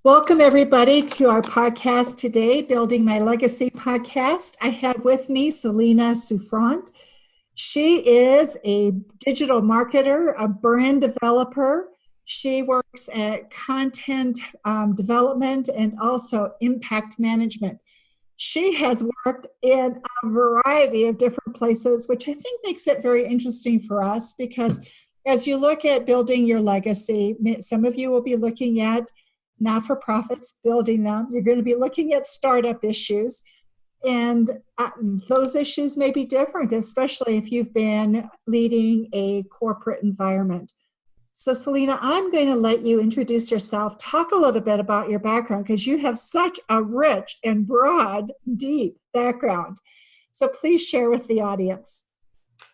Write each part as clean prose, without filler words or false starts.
Welcome, everybody, to our podcast today, Building My Legacy podcast. I have with me Celina Souffrant. She is a digital marketer, a brand developer. She works at content development and also impact management. She has worked in a variety of different places, which I think makes it very interesting for us because as you look at building your legacy, some of you will be looking at not-for-profits, building them. You're going to be looking at startup issues, and those issues may be different, especially if you've been leading a corporate environment. So, Celina, I'm going to let you introduce yourself, talk a little bit about your background, because you have such a rich and broad, deep background. So please share with the audience.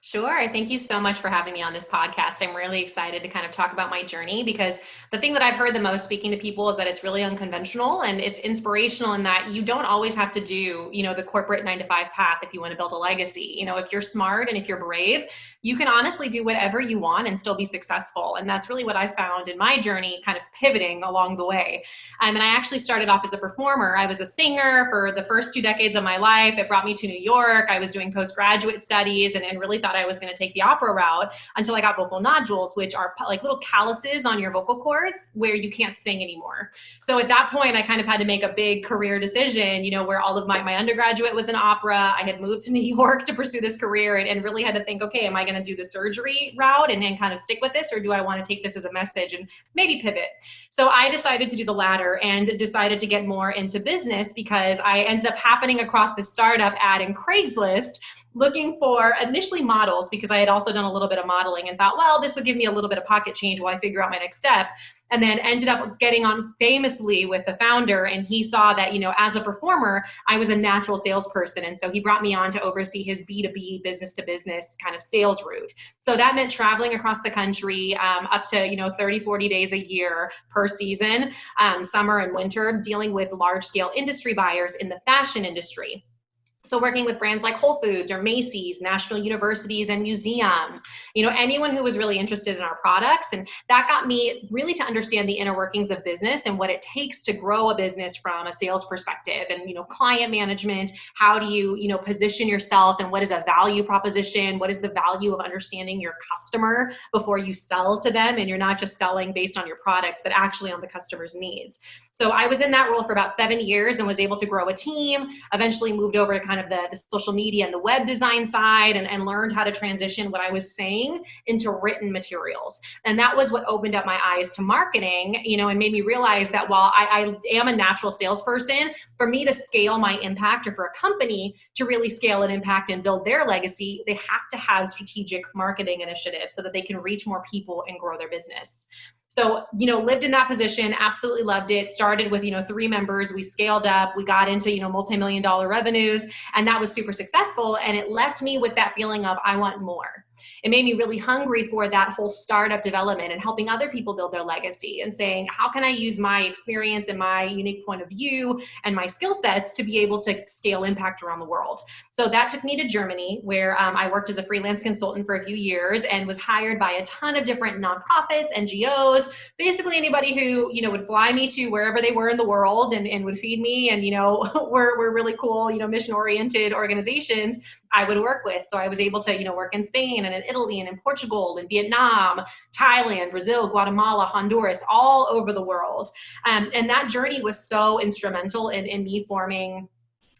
Sure. Thank you so much for having me on this podcast. I'm really excited to kind of talk about my journey because the thing that I've heard the most speaking to people is that it's really unconventional and it's inspirational in that you don't always have to do, the corporate 9-to-5 path if you want to build a legacy. If you're smart and if you're brave, you can honestly do whatever you want and still be successful. And that's really what I found in my journey, kind of pivoting along the way. And I actually started off as a performer. I was a singer for the first 2 decades of my life. It brought me to New York. I was doing postgraduate studies and really thought I was going to take the opera route until I got vocal nodules, which are like little calluses on your vocal cords where you can't sing anymore. So at that point, I kind of had to make a big career decision, where all of my undergraduate was in opera. I had moved to New York to pursue this career and really had to think, okay, am I going to do the surgery route and kind of stick with this, or do I want to take this as a message and maybe pivot? So I decided to do the latter and decided to get more into business because I ended up happening across this startup ad in Craigslist looking for initially models because I had also done a little bit of modeling and thought, well, this will give me a little bit of pocket change while I figure out my next step. And then ended up getting on famously with the founder. And he saw that, as a performer, I was a natural salesperson. And so he brought me on to oversee his B2B business to business kind of sales route. So that meant traveling across the country up to, 30, 40 days a year per season, summer and winter, dealing with large scale industry buyers in the fashion industry. So working with brands like Whole Foods or Macy's, national universities and museums, anyone who was really interested in our products. And that got me really to understand the inner workings of business and what it takes to grow a business from a sales perspective and, client management. How do you, position yourself and what is a value proposition? What is the value of understanding your customer before you sell to them? And you're not just selling based on your products, but actually on the customer's needs. So I was in that role for about 7 years and was able to grow a team, eventually moved over to kind of the social media and the web design side and learned how to transition what I was saying into written materials. And that was what opened up my eyes to marketing, and made me realize that while I am a natural salesperson, for me to scale my impact or for a company to really scale an impact and build their legacy, they have to have strategic marketing initiatives so that they can reach more people and grow their business. So, lived in that position, absolutely loved it. Started with, 3 members. We scaled up. We got into, multi-million-dollar revenues, and that was super successful. And it left me with that feeling of, I want more. It made me really hungry for that whole startup development and helping other people build their legacy and saying, how can I use my experience and my unique point of view and my skill sets to be able to scale impact around the world? So that took me to Germany, where I worked as a freelance consultant for a few years and was hired by a ton of different nonprofits, NGOs, basically anybody who, would fly me to wherever they were in the world and would feed me. And, we're really cool, mission-oriented organizations I would work with. So I was able to, work in Spain and in Italy and in Portugal and Vietnam, Thailand, Brazil, Guatemala, Honduras, all over the world. And that journey was so instrumental in me forming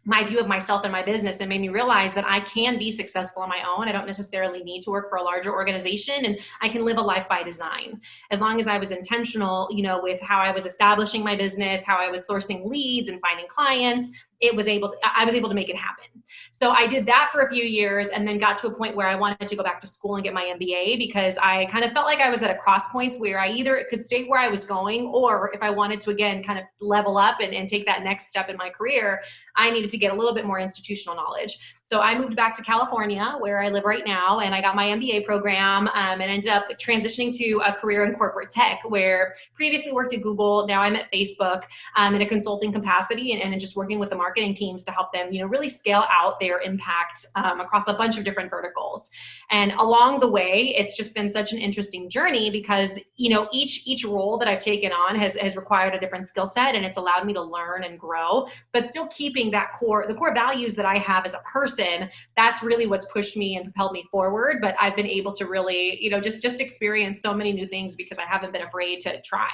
my view of myself and my business and made me realize that I can be successful on my own. I don't necessarily need to work for a larger organization and I can live a life by design. As long as I was intentional, with how I was establishing my business, how I was sourcing leads and finding clients, I was able to make it happen. So I did that for a few years and then got to a point where I wanted to go back to school and get my MBA because I kind of felt like I was at a cross points where I either could stay where I was going, or if I wanted to, again, kind of level up and take that next step in my career, I needed to get a little bit more institutional knowledge. So I moved back to California, where I live right now, and I got my MBA program, and ended up transitioning to a career in corporate tech, where previously worked at Google. Now I'm at Facebook, in a consulting capacity, and just working with the marketing teams to help them, really scale out their impact across a bunch of different verticals. And along the way, it's just been such an interesting journey because, each role that I've taken on has required a different skill set, and it's allowed me to learn and grow, but still keeping the core values that I have as a person. That's really what's pushed me and propelled me forward. But I've been able to really, just experience so many new things because I haven't been afraid to try.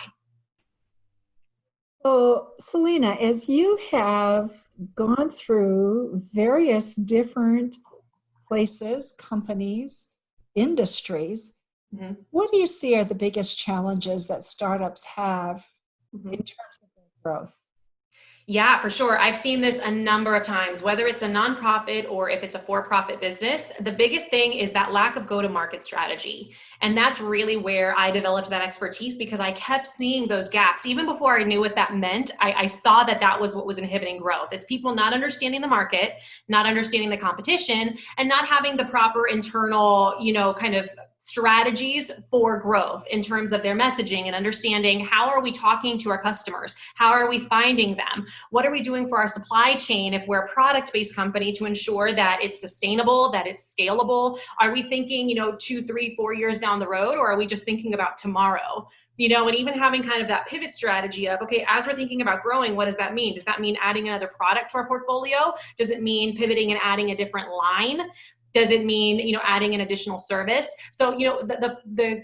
So, Celina, as you have gone through various different places, companies, industries, Mm-hmm. what do you see are the biggest challenges that startups have Mm-hmm. in terms of their growth? Yeah, for sure. I've seen this a number of times, whether it's a nonprofit or if it's a for-profit business. The biggest thing is that lack of go-to-market strategy. And that's really where I developed that expertise, because I kept seeing those gaps. Even before I knew what that meant, I saw that was what was inhibiting growth. It's people not understanding the market, not understanding the competition, and not having the proper internal, kind of strategies for growth in terms of their messaging and understanding how are we talking to our customers? How are we finding them? What are we doing for our supply chain if we're a product-based company to ensure that it's sustainable, that it's scalable? Are we thinking, 2, 3, 4 years down the road, or are we just thinking about tomorrow? And even having kind of that pivot strategy of, okay, as we're thinking about growing, what does that mean? Does that mean adding another product to our portfolio? Does it mean pivoting and adding a different line? Does it mean, adding an additional service? So, the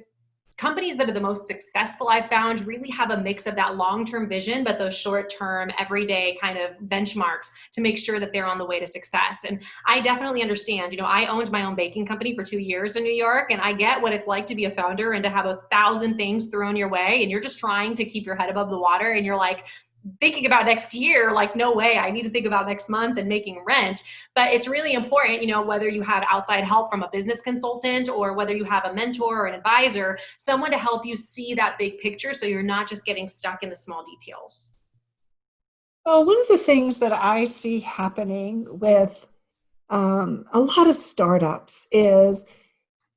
companies that are the most successful, I've found, really have a mix of that long-term vision, but those short-term, everyday kind of benchmarks to make sure that they're on the way to success. And I definitely understand, I owned my own baking company for 2 years in New York, and I get what it's like to be a founder and to have 1,000 things thrown your way, and you're just trying to keep your head above the water, and you're like, thinking about next year, like, no way, I need to think about next month and making rent. But it's really important, whether you have outside help from a business consultant or whether you have a mentor or an advisor, someone to help you see that big picture so you're not just getting stuck in the small details. So, one of the things that I see happening with a lot of startups is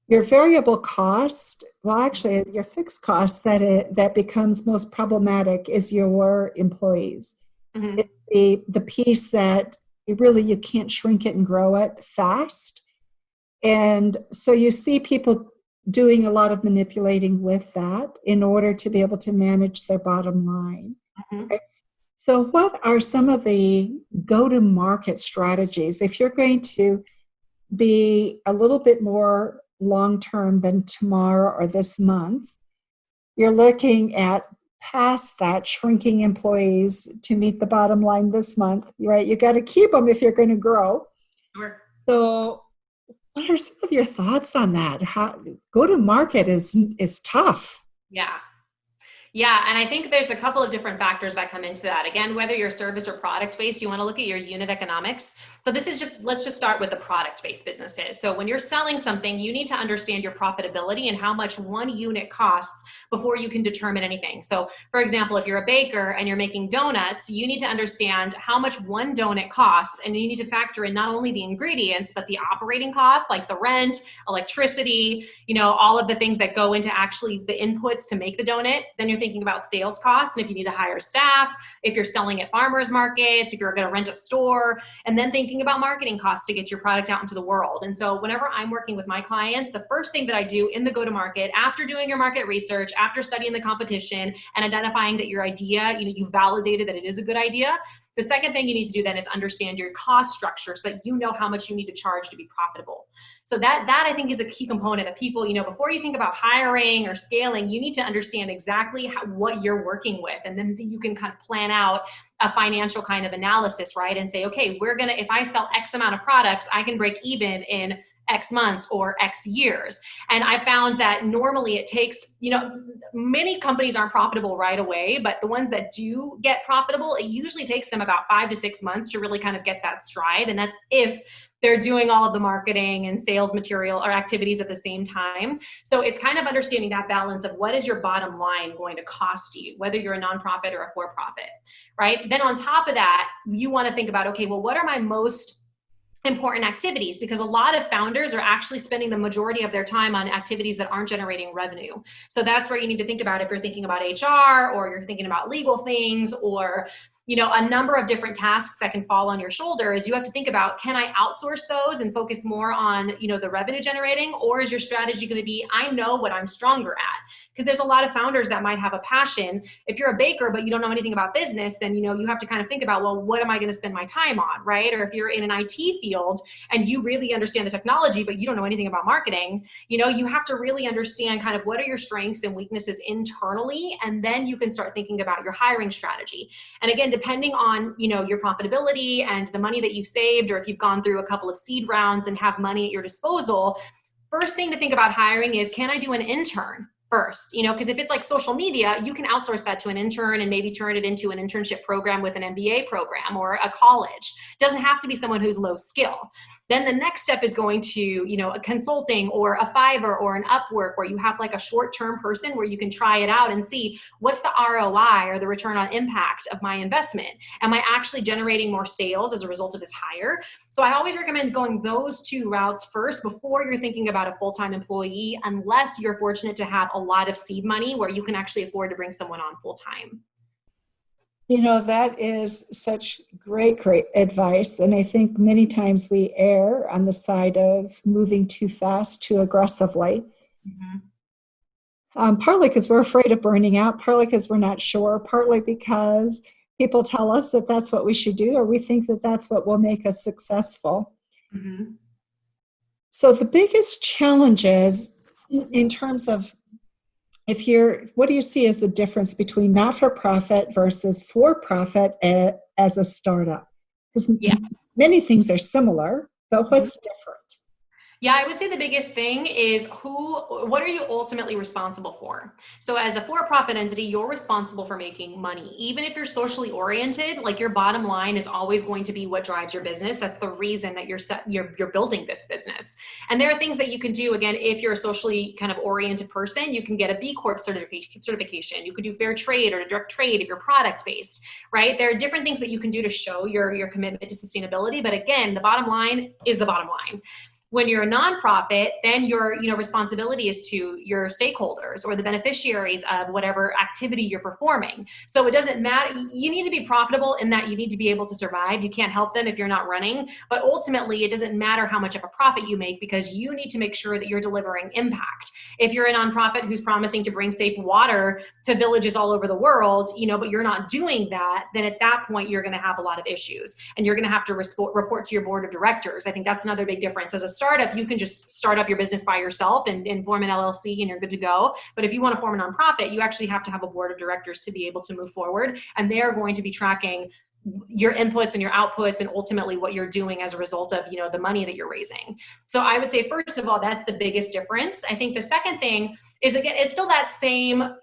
your variable cost, well, actually, your fixed cost that becomes most problematic is your employees. Mm-hmm. It's the piece that you can't shrink it and grow it fast. And so you see people doing a lot of manipulating with that in order to be able to manage their bottom line. Mm-hmm. Okay? So what are some of the go-to-market strategies if you're going to be a little bit more long-term than tomorrow or this month? You're looking at past that, shrinking employees to meet the bottom line this month, right? You got to keep them if you're going to grow. Sure. So what are some of your thoughts on that? How go-to-market is tough. Yeah. Yeah, and I think there's a couple of different factors that come into that. Again, whether you're service or product based, you want to look at your unit economics. So let's just start with the product based businesses. So when you're selling something, you need to understand your profitability and how much one unit costs before you can determine anything. So for example, if you're a baker and you're making donuts, you need to understand how much one donut costs, and you need to factor in not only the ingredients, but the operating costs like the rent, electricity, all of the things that go into actually the inputs to make the donut. Then you're thinking about sales costs, and if you need to hire staff, if you're selling at farmers markets, if you're going to rent a store, and then thinking about marketing costs to get your product out into the world. And so whenever I'm working with my clients, the first thing that I do in the go-to-market, after doing your market research, after studying the competition and identifying that your idea, you validated that it is a good idea, the second thing you need to do then is understand your cost structure so that you know how much you need to charge to be profitable. So that I think is a key component that people, before you think about hiring or scaling, you need to understand exactly what you're working with. And then you can kind of plan out a financial kind of analysis, right? And say, okay, if I sell X amount of products, I can break even in X months or X years. And I found that normally it takes, many companies aren't profitable right away, but the ones that do get profitable, it usually takes them about 5 to 6 months to really kind of get that stride. And that's if they're doing all of the marketing and sales material or activities at the same time. So it's kind of understanding that balance of what is your bottom line going to cost you, whether you're a nonprofit or a for-profit, right? Then on top of that, you want to think about, okay, well, what are my most important activities? Because a lot of founders are actually spending the majority of their time on activities that aren't generating revenue. So that's where you need to think about if you're thinking about HR or you're thinking about legal things or a number of different tasks that can fall on your shoulders. You have to think about, can I outsource those and focus more on, the revenue generating, or is your strategy going to be, I know what I'm stronger at? Because there's a lot of founders that might have a passion. If you're a baker, but you don't know anything about business, then, you have to kind of think about, well, what am I going to spend my time on, right? Or if you're in an IT field and you really understand the technology, but you don't know anything about marketing, you have to really understand kind of what are your strengths and weaknesses internally. And then you can start thinking about your hiring strategy. And again, depending on, your profitability and the money that you've saved, or if you've gone through a couple of seed rounds and have money at your disposal, first thing to think about hiring is, can I do an intern first? Because if it's like social media, you can outsource that to an intern and maybe turn it into an internship program with an MBA program or a college. It doesn't have to be someone who's low skill. Then the next step is going to, a consulting or a Fiverr or an Upwork, where you have like a short-term person where you can try it out and see what's the ROI or the return on impact of my investment. Am I actually generating more sales as a result of this hire? So I always recommend going those two routes first before you're thinking about a full-time employee, unless you're fortunate to have a lot of seed money where you can actually afford to bring someone on full-time. That is such great advice. And I think many times we err on the side of moving too fast, too aggressively. Mm-hmm. Partly because we're afraid of burning out, partly because we're not sure, partly because people tell us that that's what we should do, or we think that that's what will make us successful. Mm-hmm. So the biggest challenges in terms of what do you see as the difference between not-for-profit versus for-profit as a startup? Because many things are similar, but what's different? Yeah, I would say the biggest thing is what are you ultimately responsible for? So as a for-profit entity, you're responsible for making money. Even if you're socially oriented, like your bottom line is always going to be what drives your business. That's the reason that you're building this business. And there are things that you can do. Again, if you're a socially kind of oriented person, you can get a B Corp certification. You could do fair trade or direct trade if you're product based, right? There are different things that you can do to show your commitment to sustainability. But again, the bottom line is the bottom line. When you're a nonprofit, then your responsibility is to your stakeholders or the beneficiaries of whatever activity you're performing. So it doesn't matter. You need to be profitable in that you need to be able to survive. You can't help them if you're not running. But ultimately, it doesn't matter how much of a profit you make, because you need to make sure that you're delivering impact. If you're a nonprofit who's promising to bring safe water to villages all over the world, but you're not doing that, then at that point, you're going to have a lot of issues and you're going to have to report to your board of directors. I think that's another big difference. As a startup, you can just start up your business by yourself and form an LLC and you're good to go. But if you want to form a nonprofit, you actually have to have a board of directors to be able to move forward. And they're going to be tracking your inputs and your outputs and ultimately what you're doing as a result of, the money that you're raising. So I would say, first of all, that's the biggest difference. I think the second thing is, again, it's still that same,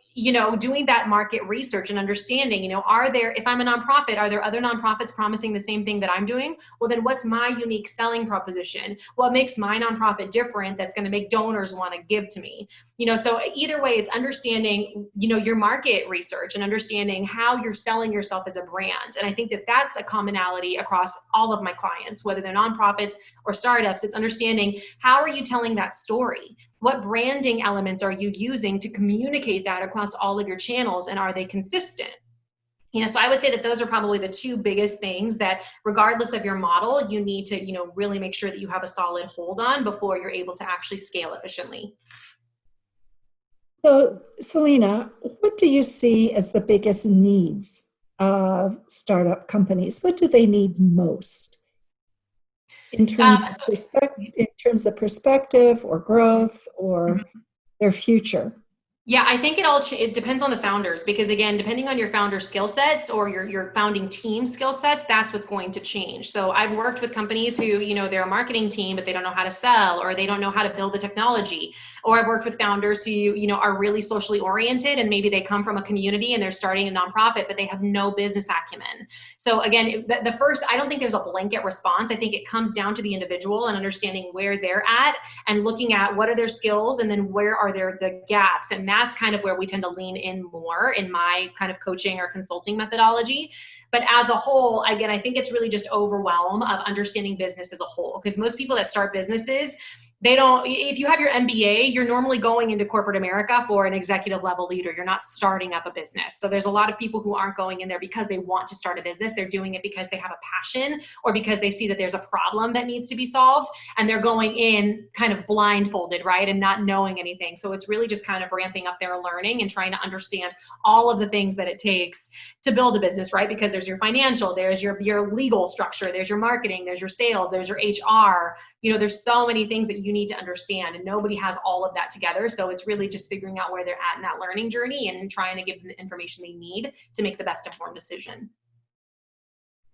doing that market research and understanding, if I'm a nonprofit, are there other nonprofits promising the same thing that I'm doing? Well, then what's my unique selling proposition? What makes my nonprofit different that's going to make donors want to give to me? So either way, it's understanding, your market research and understanding how you're selling yourself as a brand. And I think that that's a commonality across all of my clients, whether they're nonprofits or startups. It's understanding, how are you telling that story? What branding elements are you using to communicate that across all of your channels, and are they consistent? So I would say that those are probably the two biggest things that, regardless of your model, you need to, really make sure that you have a solid hold on before you're able to actually scale efficiently. So, Celina, what do you see as the biggest needs of startup companies? What do they need most in terms of perspective or growth or their future? Yeah, I think it depends on the founders, because again, depending on your founder skill sets or your founding team skill sets, that's what's going to change. So I've worked with companies who, they're a marketing team, but they don't know how to sell, or they don't know how to build the technology. Or I've worked with founders who, are really socially oriented, and maybe they come from a community and they're starting a nonprofit, but they have no business acumen. So again, the first, I don't think there's a blanket response. I think it comes down to the individual and understanding where they're at and looking at what are their skills and then where are the gaps. And that's kind of where we tend to lean in more in my kind of coaching or consulting methodology. But as a whole, again, I think it's really just overwhelm of understanding business as a whole, because most people that start businesses, they don't, if you have your MBA, you're normally going into corporate America for an executive level leader. You're not starting up a business. So there's a lot of people who aren't going in there because they want to start a business. They're doing it because they have a passion or because they see that there's a problem that needs to be solved. And they're going in kind of blindfolded, right? And not knowing anything. So it's really just kind of ramping up their learning and trying to understand all of the things that it takes to build a business, right? Because there's your financial, there's your legal structure, there's your marketing, there's your sales, there's your HR. There's so many things that you need to understand, and nobody has all of that together. So it's really just figuring out where they're at in that learning journey and trying to give them the information they need to make the best informed decision.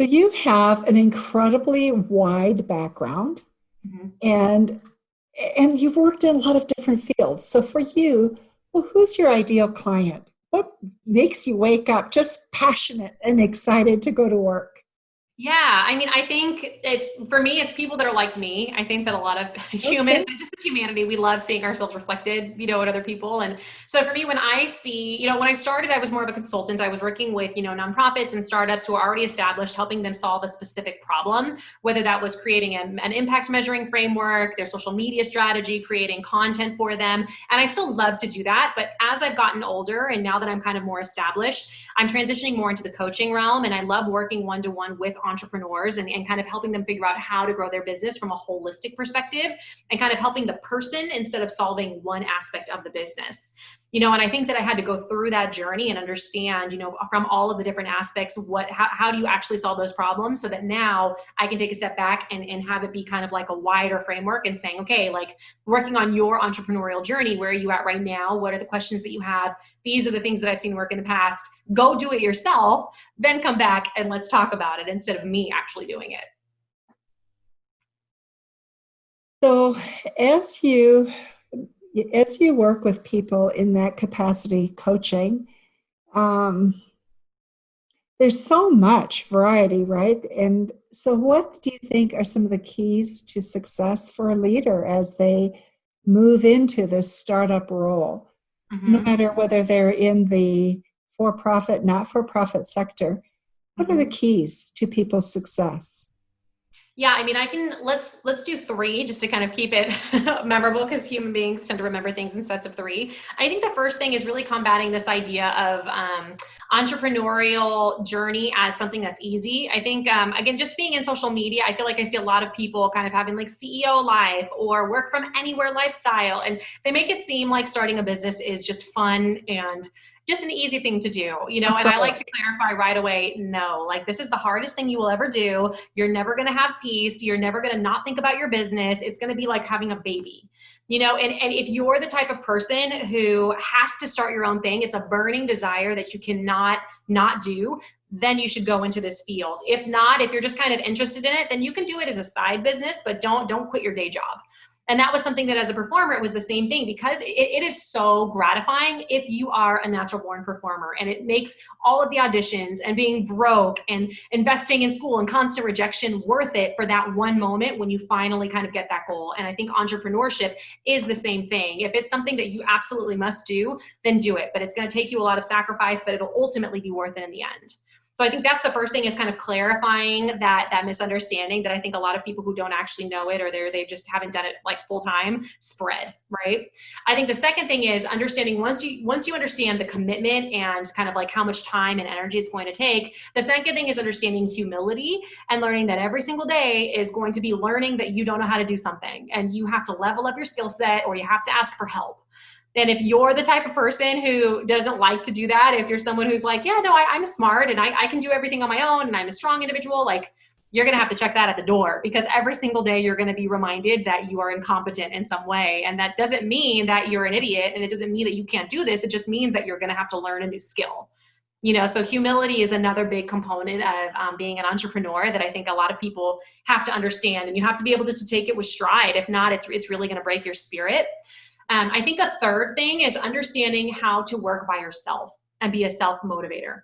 So you have an incredibly wide background, Mm-hmm. and you've worked in a lot of different fields. So for you, well, who's your ideal client? What makes you wake up just passionate and excited to go to work? Yeah, I mean, I think for me, it's people that are like me. I think that a lot of humans, Okay. and just as humanity, we love seeing ourselves reflected, in other people. And so for me, when I see, when I started, I was more of a consultant. I was working with, nonprofits and startups who are already established, helping them solve a specific problem, whether that was creating an impact measuring framework, their social media strategy, creating content for them. And I still love to do that. But as I've gotten older and now that I'm kind of more established, I'm transitioning more into the coaching realm. And I love working one-to-one with entrepreneurs and kind of helping them figure out how to grow their business from a holistic perspective and kind of helping the person instead of solving one aspect of the business. And I think that I had to go through that journey and understand, from all of the different aspects, how do you actually solve those problems, so that now I can take a step back and have it be kind of like a wider framework and saying, okay, like working on your entrepreneurial journey, where are you at right now? What are the questions that you have? These are the things that I've seen work in the past. Go do it yourself, then come back and let's talk about it instead of me actually doing it. So as you as you work with people in that capacity coaching, um, there's so much variety, right? And so what do you think are some of the keys to success for a leader as they move into this startup role, no Mm-hmm. matter whether they're in the for-profit, not-for-profit sector? What are the Mm-hmm. keys to people's success? Yeah, I mean, let's do three just to kind of keep it memorable, because human beings tend to remember things in sets of three. I think the first thing is really combating this idea of entrepreneurial journey as something that's easy. I think, again, just being in social media, I feel like I see a lot of people kind of having like CEO life or work from anywhere lifestyle, and they make it seem like starting a business is just fun and just an easy thing to do, and I like to Frolic. clarify right away, no, like this is the hardest thing you will ever do. You're never going to have peace. You're never going to not think about your business. It's going to be like having a baby, and if you're the type of person who has to start your own thing, it's a burning desire that you cannot not do, then you should go into this field. If not, if you're just kind of interested in it, then you can do it as a side business, but don't quit your day job. And that was something that as a performer, it was the same thing, because it is so gratifying if you are a natural born performer, and it makes all of the auditions and being broke and investing in school and constant rejection worth it for that one moment when you finally kind of get that goal. And I think entrepreneurship is the same thing. If it's something that you absolutely must do, then do it. But it's going to take you a lot of sacrifice, but it'll ultimately be worth it in the end. So I think that's the first thing, is kind of clarifying that misunderstanding that I think a lot of people who don't actually know it, or they just haven't done it like full time, spread, right? I think the second thing is understanding, once you understand the commitment and kind of like how much time and energy it's going to take, the second thing is understanding humility and learning that every single day is going to be learning that you don't know how to do something, and you have to level up your skill set, or you have to ask for help. And if you're the type of person who doesn't like to do that, if you're someone who's like, yeah, no, I'm smart and I can do everything on my own and I'm a strong individual, like you're going to have to check that at the door, because every single day you're going to be reminded that you are incompetent in some way. And that doesn't mean that you're an idiot, and it doesn't mean that you can't do this. It just means that you're going to have to learn a new skill. So humility is another big component of being an entrepreneur that I think a lot of people have to understand, and you have to be able to take it with stride. If not, it's really going to break your spirit. I think a third thing is understanding how to work by yourself and be a self-motivator.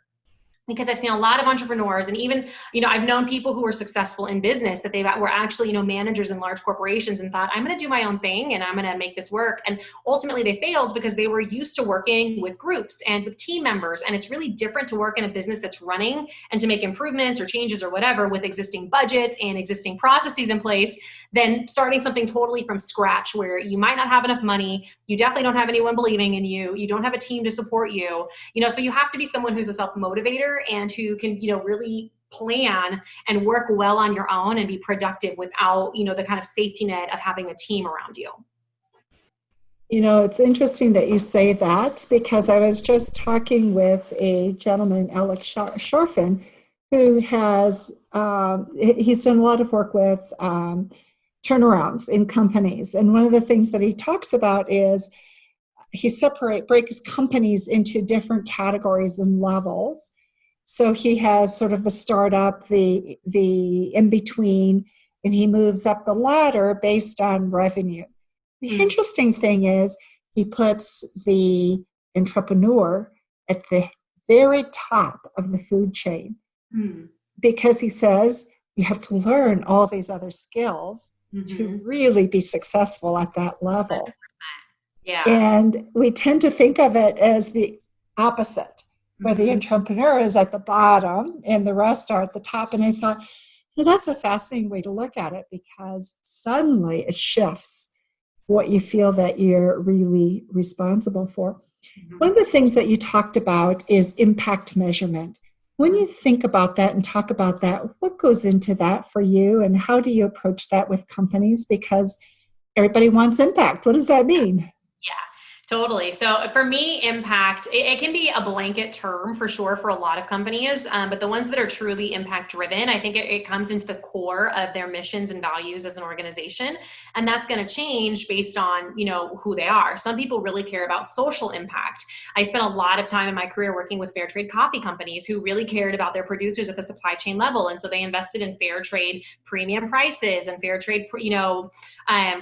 Because I've seen a lot of entrepreneurs, and even, I've known people who were successful in business that they were actually, managers in large corporations and thought, I'm going to do my own thing and I'm going to make this work. And ultimately they failed because they were used to working with groups and with team members. And it's really different to work in a business that's running and to make improvements or changes or whatever with existing budgets and existing processes in place than starting something totally from scratch, where you might not have enough money. You definitely don't have anyone believing in you. You don't have a team to support you. So you have to be someone who's a self-motivator and who can, really plan and work well on your own and be productive without, the kind of safety net of having a team around you. It's interesting that you say that, because I was just talking with a gentleman, Alex Sharfin, who has, he's done a lot of work with turnarounds in companies. And one of the things that he talks about is he breaks companies into different categories and levels. So he has sort of the startup, the in-between, and he moves up the ladder based on revenue. The interesting thing is he puts the entrepreneur at the very top of the food chain, because he says you have to learn all these other skills to really be successful at that level. 100%. Yeah. And we tend to think of it as the opposite, where the entrepreneur is at the bottom and the rest are at the top. And I thought, that's a fascinating way to look at it, because suddenly it shifts what you feel that you're really responsible for. One of the things that you talked about is impact measurement. When you think about that and talk about that, what goes into that for you, and how do you approach that with companies? Because everybody wants impact. What does that mean? Totally. So for me, impact, it can be a blanket term for sure for a lot of companies, but the ones that are truly impact driven, I think it comes into the core of their missions and values as an organization. And that's going to change based on, who they are. Some people really care about social impact. I spent a lot of time in my career working with fair trade coffee companies who really cared about their producers at the supply chain level. And so they invested in fair trade premium prices and fair trade,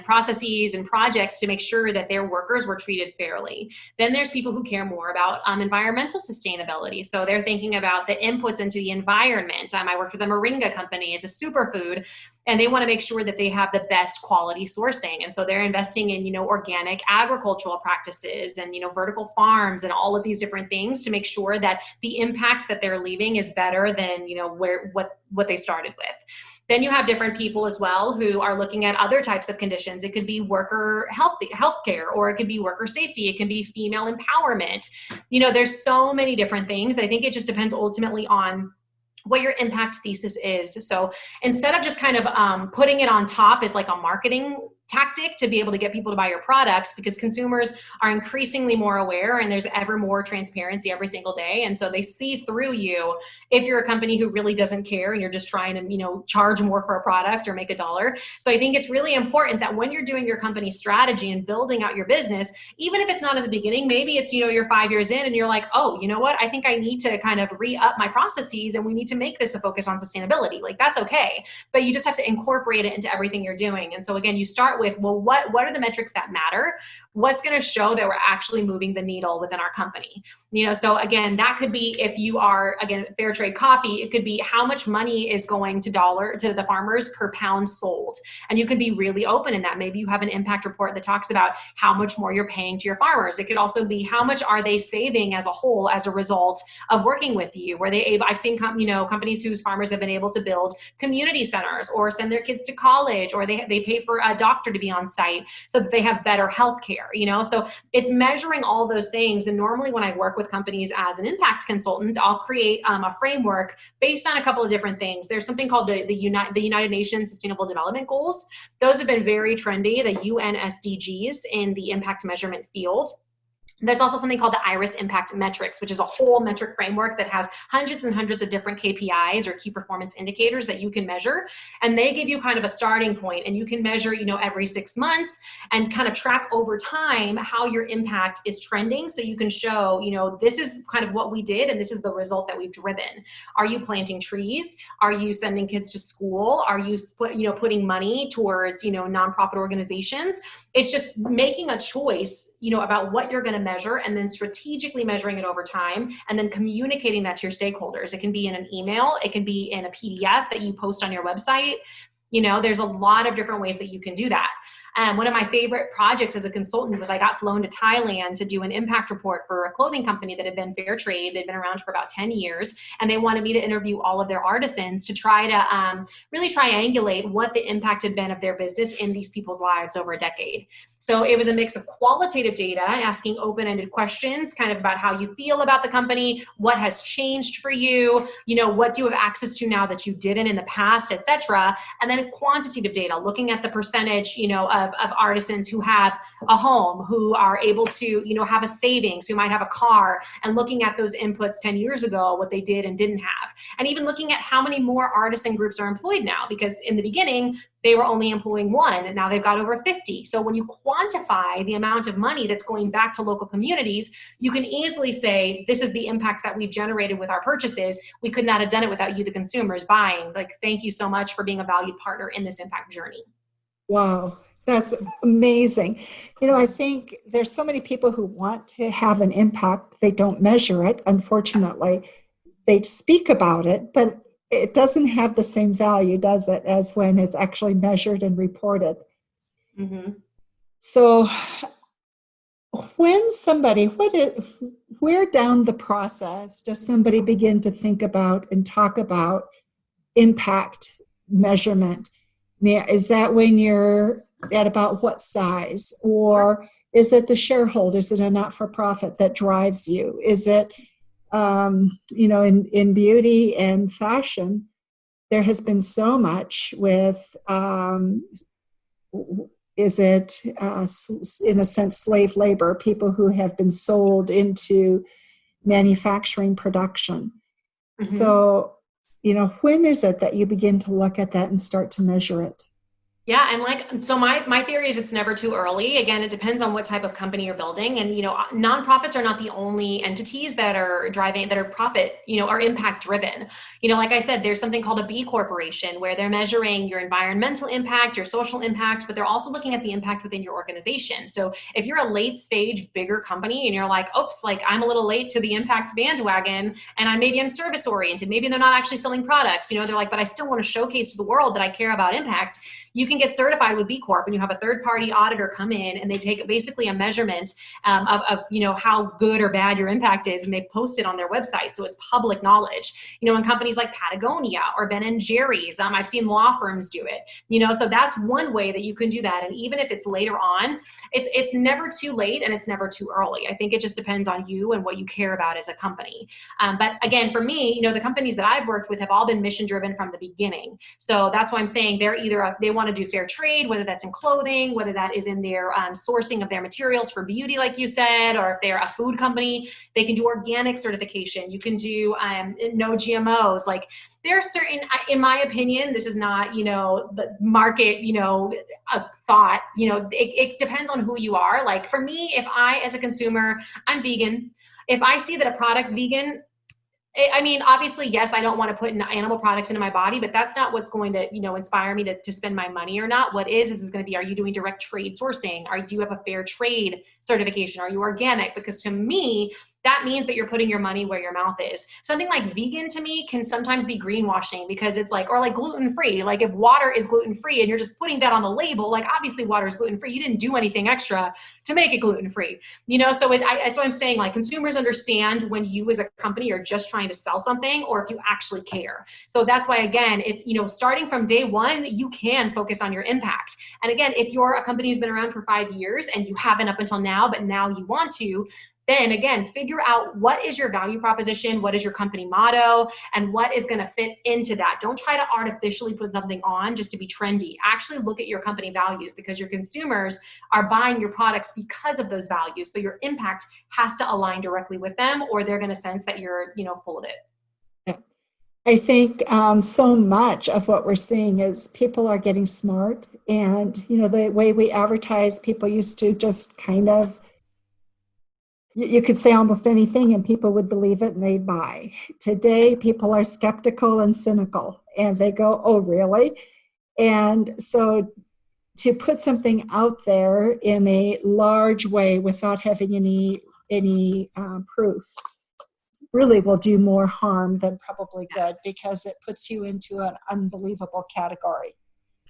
processes and projects to make sure that their workers were treated fairly. Then there's people who care more about environmental sustainability. So they're thinking about the inputs into the environment. I worked with a moringa company. It's a superfood, and they want to make sure that they have the best quality sourcing. And so they're investing in, organic agricultural practices and, vertical farms and all of these different things to make sure that the impact that they're leaving is better than, what they started with. Then you have different people as well who are looking at other types of conditions. It could be worker healthcare, or it could be worker safety. It can be female empowerment. There's so many different things. I think it just depends ultimately on what your impact thesis is. So instead of just kind of putting it on top as like a marketing tactic to be able to get people to buy your products, because consumers are increasingly more aware and there's ever more transparency every single day. And so they see through you if you're a company who really doesn't care and you're just trying to, charge more for a product or make a dollar. So I think it's really important that when you're doing your company strategy and building out your business, even if it's not in the beginning, maybe it's, you're 5 years in and you're like, oh, you know what? I think I need to kind of re-up my processes and we need to make this a focus on sustainability. Like, that's okay. But you just have to incorporate it into everything you're doing. And so again, you start with, well, what are the metrics that matter? What's going to show that we're actually moving the needle within our company? So again, that could be, if you are, again, fair trade coffee, it could be how much money is going to the farmers per pound sold. And you could be really open in that. Maybe you have an impact report that talks about how much more you're paying to your farmers. It could also be how much are they saving as a whole as a result of working with you? Were they able, I've seen, companies whose farmers have been able to build community centers or send their kids to college, or they pay for a doctor to be on site so that they have better health care, So it's measuring all those things. And normally when I work with companies as an impact consultant, I'll create a framework based on a couple of different things. There's something called the United Nations Sustainable Development Goals. Those have been very trendy, the UN SDGs in the impact measurement field. There's also something called the IRIS Impact Metrics, which is a whole metric framework that has hundreds and hundreds of different KPIs or key performance indicators that you can measure. And they give you kind of a starting point, and you can measure, every 6 months and kind of track over time how your impact is trending. So you can show, this is kind of what we did and this is the result that we've driven. Are you planting trees? Are you sending kids to school? Are you putting money towards, nonprofit organizations? It's just making a choice, about what you're going to measure, and then strategically measuring it over time, and then communicating that to your stakeholders. It can be in an email, it can be in a PDF that you post on your website. There's a lot of different ways that you can do that. One of my favorite projects as a consultant was I got flown to Thailand to do an impact report for a clothing company that had been fair trade. They'd been around for about 10 years, and they wanted me to interview all of their artisans to try to really triangulate what the impact had been of their business in these people's lives over a decade. So it was a mix of qualitative data, asking open-ended questions kind of about how you feel about the company, what has changed for you, what do you have access to now that you didn't in the past, et cetera. And then quantitative data, looking at the percentage, of artisans who have a home, who are able to, have a savings, who might have a car, and looking at those inputs 10 years ago, what they did and didn't have. And even looking at how many more artisan groups are employed now, because in the beginning, they were only employing one, and now they've got over 50. So when you quantify the amount of money that's going back to local communities, you can easily say, this is the impact that we generated with our purchases. We could not have done it without you, the consumers, buying. Thank you so much for being a valued partner in this impact journey. Wow, that's amazing. I think there's so many people who want to have an impact. They don't measure it, unfortunately. They speak about it, but it doesn't have the same value, does it, as when it's actually measured and reported. Mm-hmm. So when where down the process does somebody begin to think about and talk about impact measurement? Is that when you're at about what size? Or is it the shareholders in a not-for-profit that drives you? Is it in beauty and fashion, there has been so much with, is it, in a sense, slave labor, people who have been sold into manufacturing production. Mm-hmm. So, when is it that you begin to look at that and start to measure it? Yeah. And so my theory is it's never too early. Again, it depends on what type of company you're building. And, nonprofits are not the only entities that are profit, are impact driven. Like I said, there's something called a B corporation where they're measuring your environmental impact, your social impact, but they're also looking at the impact within your organization. So if you're a late stage, bigger company and you're like, oops, I'm a little late to the impact bandwagon, and maybe I'm service oriented, maybe they're not actually selling products, they're like, but I still want to showcase to the world that I care about impact. You can get certified with B Corp, and you have a third-party auditor come in, and they take basically a measurement of how good or bad your impact is, and they post it on their website, so it's public knowledge. In companies like Patagonia or Ben and Jerry's, I've seen law firms do it. So that's one way that you can do that. And even if it's later on, it's never too late and it's never too early. I think it just depends on you and what you care about as a company. But again, for me, the companies that I've worked with have all been mission-driven from the beginning. So that's why I'm saying they're either they want to do fair trade, whether that's in clothing, whether that is in their sourcing of their materials for beauty, like you said, or if they're a food company, they can do organic certification. You can do no GMOs. There are certain, in my opinion, this is not, the market, a thought, it depends on who you are. For me, if I, as a consumer, I'm vegan, if I see that a product's vegan, obviously, yes, I don't want to put animal products into my body, but that's not what's going to, inspire me to spend my money or not. What is going to be, are you doing direct trade sourcing? Do you have a fair trade certification? Are you organic? Because to me, that means that you're putting your money where your mouth is. Something like vegan to me can sometimes be greenwashing, because it's or gluten-free. If water is gluten-free and you're just putting that on the label, obviously water is gluten-free. You didn't do anything extra to make it gluten-free. So that's what I'm saying. Consumers understand when you as a company are just trying to sell something, or if you actually care. So that's why, again, it's, starting from day one, you can focus on your impact. And again, if you're a company who's been around for 5 years and you haven't up until now, but now you want to, then again, figure out what is your value proposition, what is your company motto, and what is going to fit into that. Don't try to artificially put something on just to be trendy. Actually look at your company values, because your consumers are buying your products because of those values. So your impact has to align directly with them, or they're going to sense that you're, full of it. I think so much of what we're seeing is people are getting smart, and the way we advertise, people used to just kind of, you could say almost anything and people would believe it and they'd buy. Today, people are skeptical and cynical, and they go, "Oh, really?" And so to put something out there in a large way without having any proof really will do more harm than probably good, because it puts you into an unbelievable category.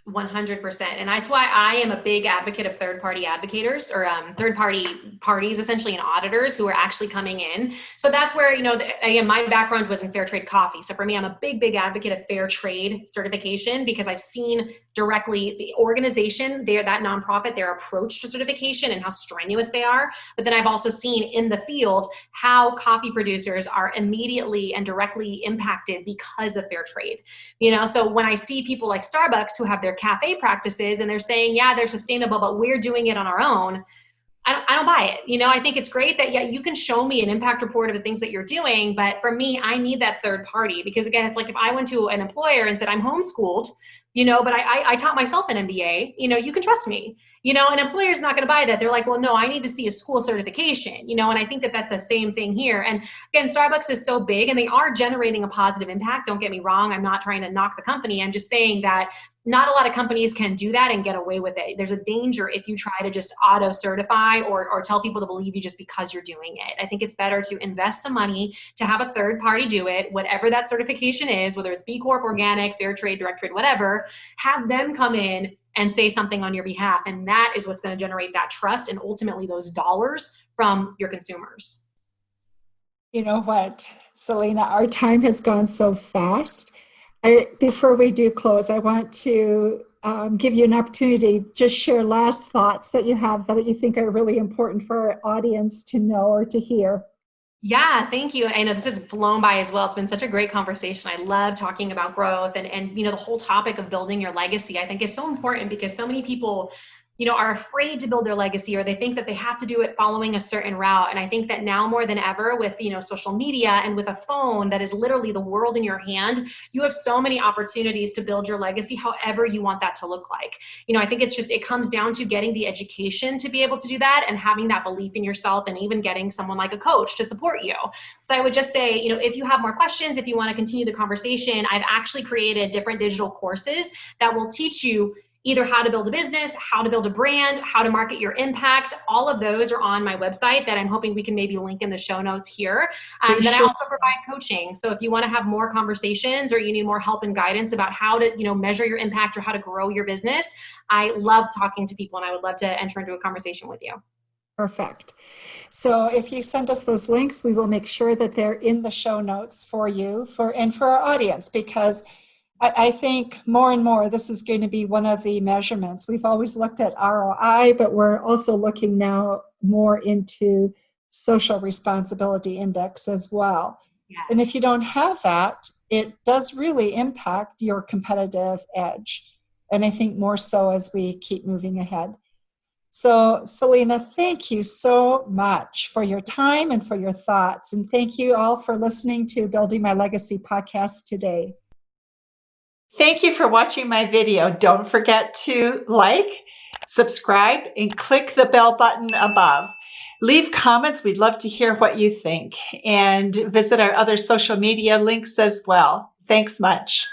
100%. And that's why I am a big advocate of third-party advocators, or third-party parties, essentially, and auditors who are actually coming in. So that's where, again, my background was in fair trade coffee. So for me, I'm a big advocate of fair trade certification, because I've seen directly the organization, that nonprofit, their approach to certification and how strenuous they are. But then I've also seen in the field how coffee producers are immediately and directly impacted because of fair trade. So when I see people like Starbucks who have their cafe practices and they're saying, yeah, they're sustainable, but we're doing it on our own, I don't buy it. I think it's great that, yeah, you can show me an impact report of the things that you're doing, but for me, I need that third party, because again, it's like if I went to an employer and said, I'm homeschooled, but I taught myself an MBA, you can trust me, an employer is not going to buy that. They're like, well, no, I need to see a school certification, and I think that that's the same thing here. And again, Starbucks is so big and they are generating a positive impact. Don't get me wrong. I'm not trying to knock the company. I'm just saying that not a lot of companies can do that and get away with it. There's a danger if you try to just auto certify or tell people to believe you just because you're doing it. I think it's better to invest some money to have a third party do it, whatever that certification is, whether it's B Corp, organic, fair trade, direct trade, whatever, have them come in and say something on your behalf. And that is what's going to generate that trust and ultimately those dollars from your consumers. You know what, Celina, our time has gone so fast. Before we do close, I want to give you an opportunity to just share last thoughts that you have that you think are really important for our audience to know or to hear. Yeah, thank you. I know this has flown by as well. It's been such a great conversation. I love talking about growth and the whole topic of building your legacy, I think, is so important, because so many people are afraid to build their legacy, or they think that they have to do it following a certain route. And I think that now more than ever with, social media and with a phone that is literally the world in your hand, you have so many opportunities to build your legacy however you want that to look like. I think it comes down to getting the education to be able to do that and having that belief in yourself, and even getting someone like a coach to support you. So I would just say, if you have more questions, if you want to continue the conversation, I've actually created different digital courses that will teach you either how to build a business, how to build a brand, how to market your impact. All of those are on my website that I'm hoping we can maybe link in the show notes here. Then I also provide coaching. So if you want to have more conversations or you need more help and guidance about how to, measure your impact or how to grow your business, I love talking to people and I would love to enter into a conversation with you. Perfect. So if you send us those links, we will make sure that they're in the show notes for you and for our audience, because I think more and more this is going to be one of the measurements. We've always looked at ROI, but we're also looking now more into social responsibility index as well. Yes. And if you don't have that, it does really impact your competitive edge. And I think more so as we keep moving ahead. So, Celina, thank you so much for your time and for your thoughts. And thank you all for listening to Building My Legacy podcast today. Thank you for watching my video. Don't forget to like, subscribe, and click the bell button above. Leave comments. We'd love to hear what you think. And visit our other social media links as well. Thanks much.